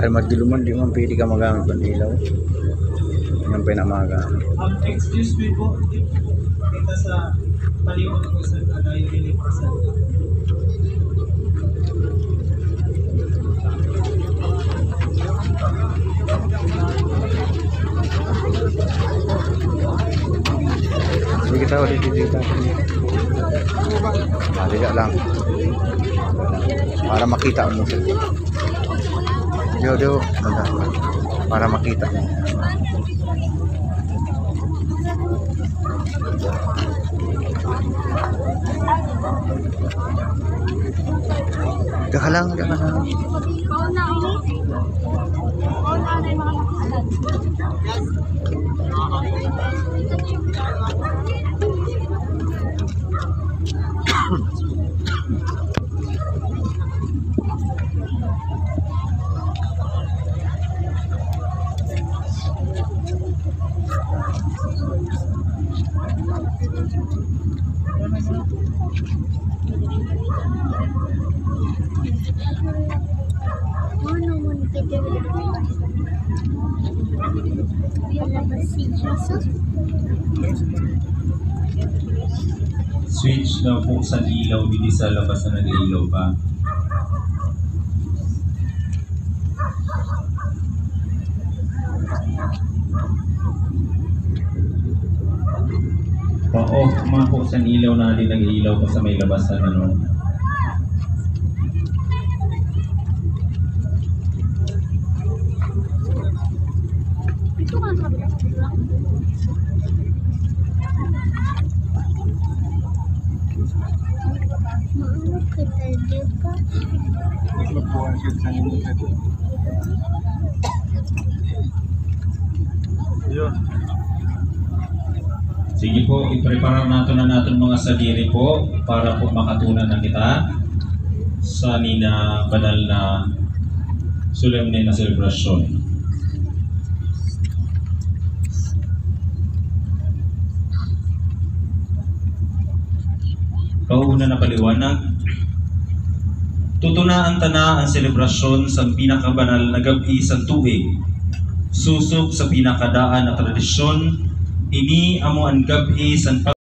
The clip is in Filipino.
Ay magdiluman di man pwede ka magamit ng ilaw. Yan pa yung namagamit. Excuse me po, kita sa palimot ko sa kadayo dili para sa sige tayo dito dito lang para makita mo Yo, para makita mo. Daka lang. Switch na po sa ilaw, hindi sa labas na nag-ilaw pa. Pa-off mga po sa ilaw na hindi nag-ilaw pa sa may labas na ano. Sige po, i-prepare natin mga sadiri po para po makatunan na kita sa nina banal na solemne na selebrasyon. Kauna na paliwanag, tutunaan tana ang selebrasyon sa pinakabanal na gabi sa tuig. Susok sa pinakadaan na tradisyon, ini amo ang gabi sa